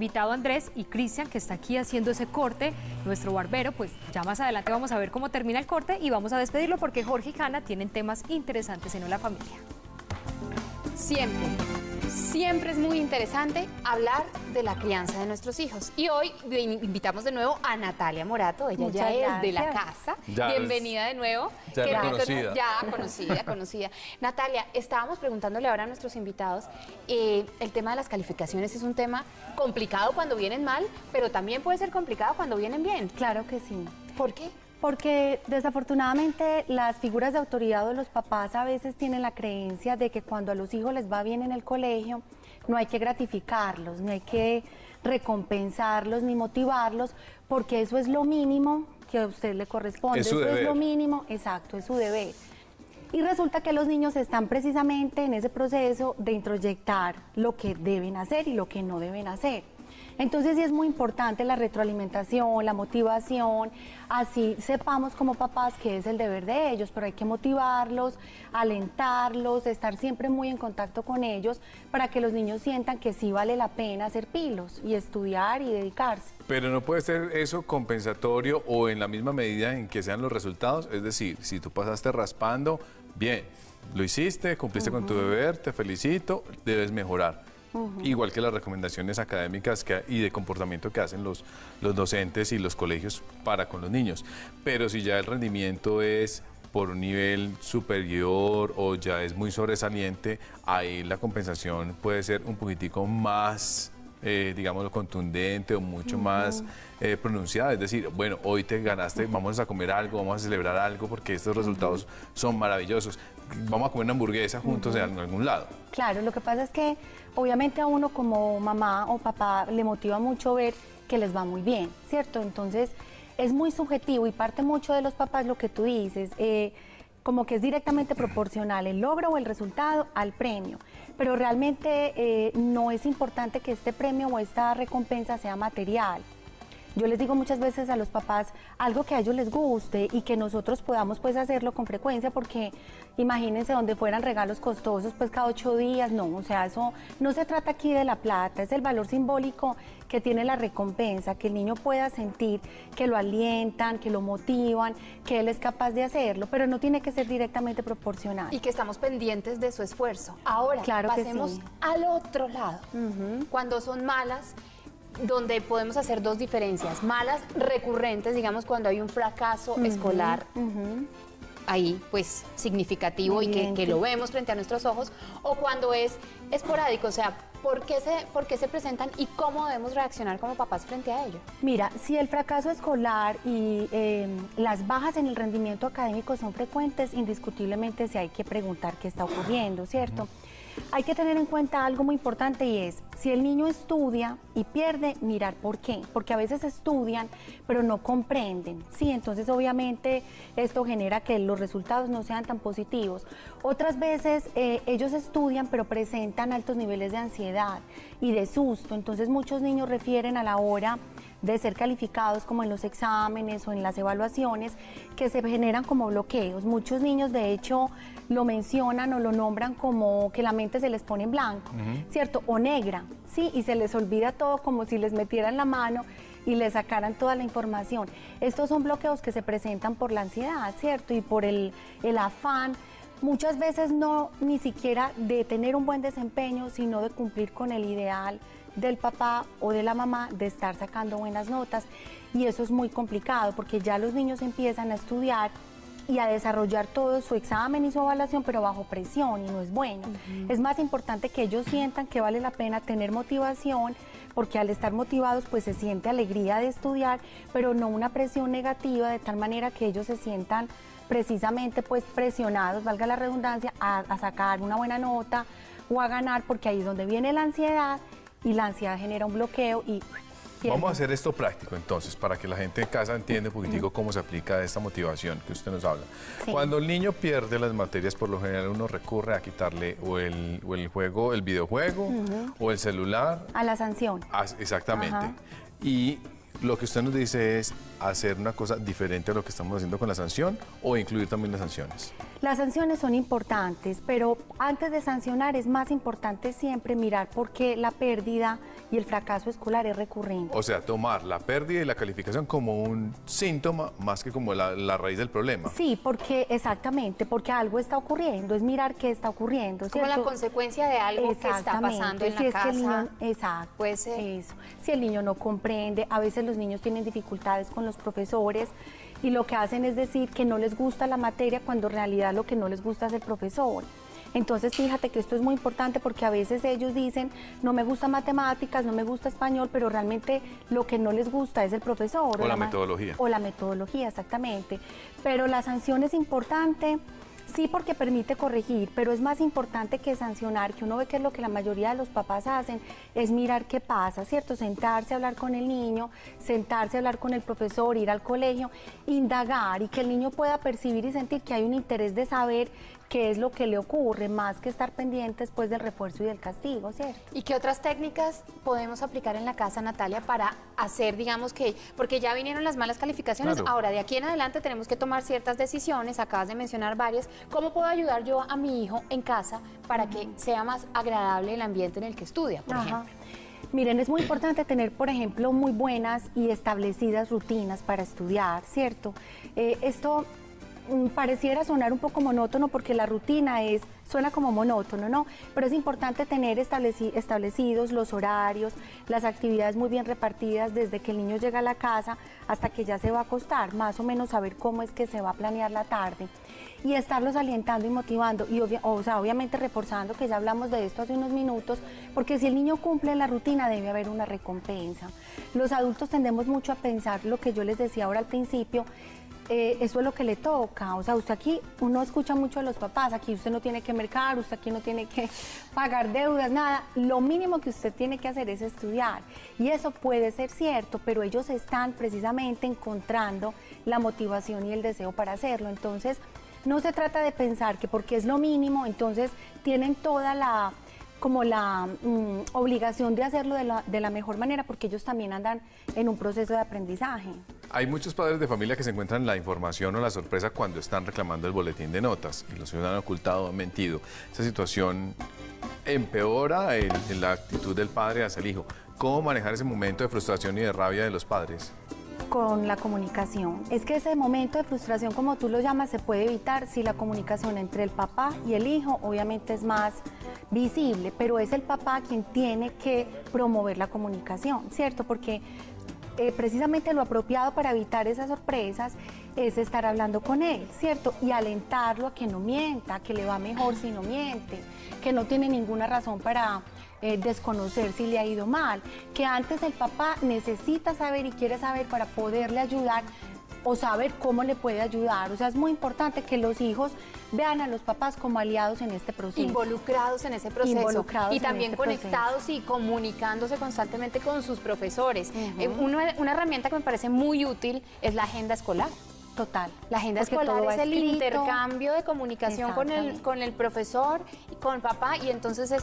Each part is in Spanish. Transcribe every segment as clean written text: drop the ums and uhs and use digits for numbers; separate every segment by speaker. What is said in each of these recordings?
Speaker 1: invitado Andrés y Cristian, que está aquí haciendo ese corte, nuestro barbero. Pues ya más adelante vamos a ver cómo termina el corte y vamos a despedirlo porque Jorge y Hanna tienen temas interesantes en Hola Familia.
Speaker 2: Siempre es muy interesante hablar de la crianza de nuestros hijos. Y hoy invitamos de nuevo a Natalia Morato, ella
Speaker 3: Muchas
Speaker 2: ya es
Speaker 3: gracias.
Speaker 2: de la casa. Bienvenida de nuevo.
Speaker 4: Ya
Speaker 2: Qué rico,
Speaker 4: conocida.
Speaker 2: Ya conocida. Natalia, estábamos preguntándole ahora a nuestros invitados, el tema de las calificaciones es un tema complicado cuando vienen mal, pero también puede ser complicado cuando vienen bien.
Speaker 3: Claro que sí.
Speaker 2: ¿Por qué?
Speaker 3: Porque desafortunadamente las figuras de autoridad o los papás a veces tienen la creencia de que cuando a los hijos les va bien en el colegio, no hay que gratificarlos, no hay que recompensarlos ni motivarlos, porque eso es lo mínimo que a usted le corresponde.
Speaker 4: Es su
Speaker 3: eso
Speaker 4: deber.
Speaker 3: es lo mínimo, exacto, es su deber. Y resulta que los niños están precisamente en ese proceso de introyectar lo que deben hacer y lo que no deben hacer. Entonces sí es muy importante la retroalimentación, la motivación, así sepamos como papás que es el deber de ellos, pero hay que motivarlos, alentarlos, estar siempre muy en contacto con ellos para que los niños sientan que sí vale la pena hacer pilos y estudiar y dedicarse.
Speaker 4: Pero no puede ser eso compensatorio o en la misma medida en que sean los resultados. Es decir, si tú pasaste raspando, bien, lo hiciste, cumpliste con tu deber, te felicito, debes mejorar. Igual que las recomendaciones académicas y de comportamiento que hacen los docentes y los colegios para con los niños. Pero si ya el rendimiento es por un nivel superior o ya es muy sobresaliente, ahí la compensación puede ser un poquitico más, digámoslo, contundente o mucho más pronunciada. Es decir, bueno, hoy te ganaste, vamos a comer algo, vamos a celebrar algo porque estos resultados son maravillosos. Vamos a comer una hamburguesa juntos en algún lado.
Speaker 3: Claro, lo que pasa es que obviamente a uno como mamá o papá le motiva mucho ver que les va muy bien, ¿cierto? Entonces es muy subjetivo y parte mucho de los papás lo que tú dices, como que es directamente proporcional el logro o el resultado al premio, pero realmente no es importante que este premio o esta recompensa sea material. Yo les digo muchas veces a los papás algo que a ellos les guste y que nosotros podamos pues hacerlo con frecuencia, porque imagínense donde fueran regalos costosos pues cada 8 días, no, o sea, eso no se trata aquí de la plata, es el valor simbólico que tiene la recompensa, que el niño pueda sentir que lo alientan, que lo motivan, que él es capaz de hacerlo, pero no tiene que ser directamente proporcional.
Speaker 2: Y que estamos pendientes de su esfuerzo. Ahora,
Speaker 3: Claro que
Speaker 2: pasemos
Speaker 3: sí.
Speaker 2: al otro lado. Cuando son malas, donde podemos hacer dos diferencias. Malas recurrentes, digamos, cuando hay un fracaso escolar ahí, pues, significativo y que lo vemos frente a nuestros ojos, o cuando es esporádico, o sea, ¿por qué se presentan y cómo debemos reaccionar como papás frente a ello?
Speaker 3: Mira, si el fracaso escolar y las bajas en el rendimiento académico son frecuentes, indiscutiblemente sí hay que preguntar qué está ocurriendo, ¿cierto? Hay que tener en cuenta algo muy importante y es, si el niño estudia y pierde, mirar por qué, porque a veces estudian pero no comprenden, ¿sí? Entonces obviamente esto genera que los resultados no sean tan positivos. Otras veces ellos estudian pero presentan altos niveles de ansiedad y de susto, entonces muchos niños refieren a la hora de ser calificados como en los exámenes o en las evaluaciones que se generan como bloqueos. Muchos niños de hecho lo mencionan o lo nombran como que la mente se les pone en blanco, ¿cierto? O negra, ¿sí? Y se les olvida todo como si les metieran la mano y les sacaran toda la información. Estos son bloqueos que se presentan por la ansiedad, ¿cierto? Y por el afán, muchas veces no ni siquiera de tener un buen desempeño, sino de cumplir con el ideal del papá o de la mamá de estar sacando buenas notas, y eso es muy complicado porque ya los niños empiezan a estudiar y a desarrollar todo su examen y su evaluación, pero bajo presión, y no es bueno. Es más importante que ellos sientan que vale la pena tener motivación, porque al estar motivados pues se siente alegría de estudiar, pero no una presión negativa, de tal manera que ellos se sientan precisamente pues presionados, valga la redundancia, a sacar una buena nota o a ganar, porque ahí es donde viene la ansiedad, y la ansiedad genera un bloqueo y
Speaker 4: Vamos a hacer esto práctico entonces, para que la gente en casa entienda un poquitico cómo se aplica esta motivación que usted nos habla.
Speaker 3: Sí.
Speaker 4: Cuando el niño pierde las materias, por lo general uno recurre a quitarle o el juego, el videojuego o el celular.
Speaker 3: a la sanción.
Speaker 4: Exactamente.
Speaker 3: Ajá.
Speaker 4: Y lo que usted nos dice es hacer una cosa diferente a lo que estamos haciendo con la sanción o incluir también las sanciones.
Speaker 3: Las sanciones son importantes, pero antes de sancionar es más importante siempre mirar por qué la pérdida y el fracaso escolar es recurrente.
Speaker 4: O sea, tomar la pérdida y la calificación como un síntoma más que como la raíz del problema.
Speaker 3: Sí, porque exactamente, porque algo está ocurriendo, es mirar qué está ocurriendo,
Speaker 2: Como
Speaker 3: ¿cierto?
Speaker 2: la consecuencia de algo que está pasando en
Speaker 3: si
Speaker 2: la
Speaker 3: es que el niño,
Speaker 2: casa.
Speaker 3: exacto,
Speaker 2: Puede ser.
Speaker 3: eso. Si el niño no comprende, a veces los niños tienen dificultades con los profesores y lo que hacen es decir que no les gusta la materia cuando en realidad lo que no les gusta es el profesor. Entonces fíjate que esto es muy importante porque a veces ellos dicen no me gusta matemáticas, no me gusta español, pero realmente lo que no les gusta es el profesor.
Speaker 4: O la metodología.
Speaker 3: O la metodología, exactamente. Pero la sanción es importante. Sí, porque permite corregir, pero es más importante que sancionar, que uno ve que es lo que la mayoría de los papás hacen, es mirar qué pasa, ¿cierto? Sentarse a hablar con el niño, sentarse a hablar con el profesor, ir al colegio, indagar y que el niño pueda percibir y sentir que hay un interés de saber qué es lo que le ocurre, más que estar pendientes después del refuerzo y del castigo, ¿cierto?
Speaker 2: ¿Y qué otras técnicas podemos aplicar en la casa, Natalia, para hacer, digamos que, porque ya vinieron las malas calificaciones,
Speaker 4: Claro.
Speaker 2: ahora de aquí en adelante tenemos que tomar ciertas decisiones, acabas de mencionar varias, ¿cómo puedo ayudar yo a mi hijo en casa para que sea más agradable el ambiente en el que estudia, por ejemplo?
Speaker 3: Miren, es muy importante tener, por ejemplo, muy buenas y establecidas rutinas para estudiar, ¿cierto? Esto pareciera sonar un poco monótono porque la rutina suena como monótono, ¿no? Pero es importante tener establecidos los horarios, las actividades muy bien repartidas desde que el niño llega a la casa hasta que ya se va a acostar, más o menos saber cómo es que se va a planear la tarde y estarlos alientando y motivando y obviamente reforzando, que ya hablamos de esto hace unos minutos, porque si el niño cumple la rutina debe haber una recompensa. Los adultos tendemos mucho a pensar lo que yo les decía ahora al principio, eso es lo que le toca, o sea, usted aquí, uno escucha mucho a los papás, aquí usted no tiene que mercar, usted aquí no tiene que pagar deudas, nada, lo mínimo que usted tiene que hacer es estudiar, y eso puede ser cierto, pero ellos están precisamente encontrando la motivación y el deseo para hacerlo, entonces no se trata de pensar que porque es lo mínimo, entonces tienen toda la obligación de hacerlo de la mejor manera, porque ellos también andan en un proceso de aprendizaje.
Speaker 4: Hay muchos padres de familia que se encuentran la información o la sorpresa cuando están reclamando el boletín de notas y los hijos han ocultado, han mentido. Esa situación empeora la actitud del padre hacia el hijo. ¿Cómo manejar ese momento de frustración y de rabia de los padres?
Speaker 3: Con la comunicación. Es que ese momento de frustración, como tú lo llamas, se puede evitar si la comunicación entre el papá y el hijo obviamente es más visible, pero es el papá quien tiene que promover la comunicación, ¿cierto? Porque precisamente lo apropiado para evitar esas sorpresas es estar hablando con él, ¿cierto? Y alentarlo a que no mienta, que le va mejor si no miente, que no tiene ninguna razón para desconocer si le ha ido mal, que antes el papá necesita saber y quiere saber para poderle ayudar o saber cómo le puede ayudar. O sea, es muy importante que los hijos vean a los papás como aliados en este proceso.
Speaker 2: Involucrados en ese proceso.
Speaker 3: Involucrados
Speaker 2: y
Speaker 3: en
Speaker 2: también
Speaker 3: este
Speaker 2: conectados
Speaker 3: proceso.
Speaker 2: y comunicándose constantemente con sus profesores. Una herramienta que me parece muy útil es la agenda escolar.
Speaker 3: Total.
Speaker 2: La agenda
Speaker 3: Porque
Speaker 2: escolar
Speaker 3: todo
Speaker 2: es
Speaker 3: va
Speaker 2: el
Speaker 3: escrito.
Speaker 2: intercambio de comunicación
Speaker 3: Exactamente.
Speaker 2: con el profesor y con papá, y entonces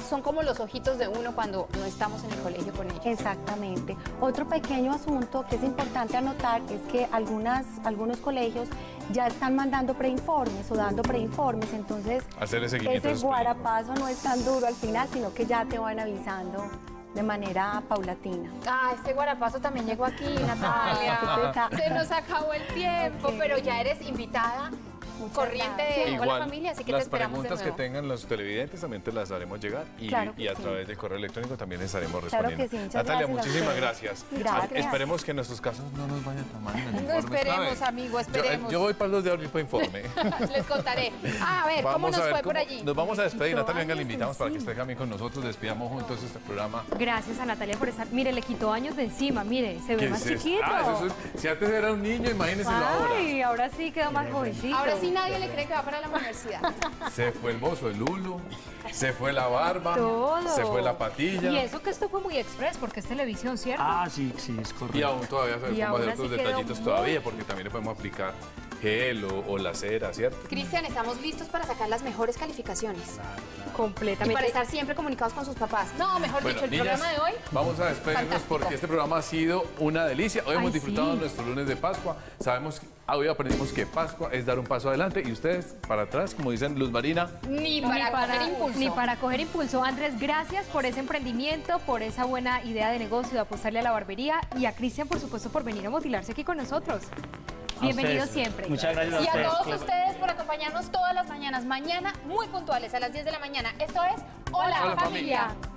Speaker 2: son como los ojitos de uno cuando no estamos en el colegio con ellos.
Speaker 3: Exactamente. Otro pequeño asunto que es importante anotar es que algunos colegios ya están mandando preinformes o dando preinformes, entonces
Speaker 4: Hacerle seguimiento a
Speaker 3: ese
Speaker 4: esos
Speaker 3: guarapazo no es tan duro al final, sino que ya te van avisando de manera paulatina.
Speaker 2: Ah, este guarapazo también llegó aquí, Natalia. Se nos acabó el tiempo,
Speaker 3: Ok.
Speaker 2: pero ya eres invitada
Speaker 3: Muchas
Speaker 2: corriente
Speaker 3: gracias.
Speaker 2: de Hola Familia, así que te
Speaker 4: las
Speaker 2: esperamos de
Speaker 4: preguntas que
Speaker 2: nuevo.
Speaker 4: tengan los televidentes también te las haremos llegar y,
Speaker 3: Claro que
Speaker 4: y a
Speaker 3: sí.
Speaker 4: través del correo electrónico también les estaremos
Speaker 3: Claro
Speaker 4: respondiendo.
Speaker 3: que sí, muchas
Speaker 4: Natalia,
Speaker 3: gracias a
Speaker 4: muchísimas
Speaker 3: ustedes.
Speaker 4: gracias.
Speaker 3: Gracias.
Speaker 4: Esperemos que en nuestros casos no nos vayan tan mal en el
Speaker 2: No
Speaker 4: informe esta
Speaker 2: esperemos,
Speaker 4: vez.
Speaker 2: amigo, esperemos.
Speaker 4: Yo voy para los de abril para informe.
Speaker 2: Les contaré. A ver, ¿cómo nos fue por allí?
Speaker 4: Nos vamos a despedir. Natalia, venga, le
Speaker 3: años
Speaker 4: invitamos para que
Speaker 3: encima.
Speaker 4: esté también con nosotros. Despidamos juntos este programa.
Speaker 1: Gracias a Natalia por estar. Mire, le quitó años de encima, mire, se ve
Speaker 4: ¿Qué
Speaker 1: más
Speaker 4: es esto?
Speaker 1: chiquito.
Speaker 4: Si antes era un niño, imagínenselo ahora.
Speaker 1: Ay, ahora sí quedó más jovencito.
Speaker 2: Ahora sí nadie le cree que va para la universidad.
Speaker 4: Se fue el bozo, el lulo, se fue la barba,
Speaker 1: Todo.
Speaker 4: se fue la patilla.
Speaker 1: Y eso que esto fue muy express, porque es televisión, ¿cierto?
Speaker 5: Ah, sí, sí, es correcto.
Speaker 4: Y aún todavía se
Speaker 1: Y
Speaker 4: podemos
Speaker 1: aún
Speaker 4: hacer
Speaker 1: así
Speaker 4: otros
Speaker 1: quedó
Speaker 4: detallitos
Speaker 1: muy-
Speaker 4: todavía, porque también le podemos aplicar gel o la cera, ¿cierto?
Speaker 2: Cristian, estamos listos para sacar las mejores calificaciones. Y
Speaker 1: Completamente.
Speaker 2: para estar siempre comunicados con sus papás. No, mejor
Speaker 4: Bueno,
Speaker 2: dicho, el
Speaker 4: niñas,
Speaker 2: programa de hoy.
Speaker 4: vamos a despedirnos
Speaker 2: fantástico.
Speaker 4: porque este programa ha sido una delicia. Hoy hemos
Speaker 1: Ay,
Speaker 4: disfrutado
Speaker 1: sí.
Speaker 4: nuestro lunes de Pascua. Sabemos, hoy aprendimos que Pascua es dar un paso adelante y ustedes para atrás, como dicen Luz Marina.
Speaker 2: Ni para coger impulso.
Speaker 1: Ni para coger impulso. Andrés, gracias por ese emprendimiento, por esa buena idea de negocio, de apostarle a la barbería, y a Cristian, por supuesto, por venir a motilarse aquí con nosotros. Bienvenido
Speaker 5: ustedes.
Speaker 1: siempre.
Speaker 5: Muchas gracias a
Speaker 2: Y a
Speaker 5: ustedes.
Speaker 2: todos ustedes por acompañarnos todas las mañanas. Mañana, muy puntuales, a las 10 de la mañana. Esto es Hola,
Speaker 4: Hola,
Speaker 2: familia.
Speaker 4: familia.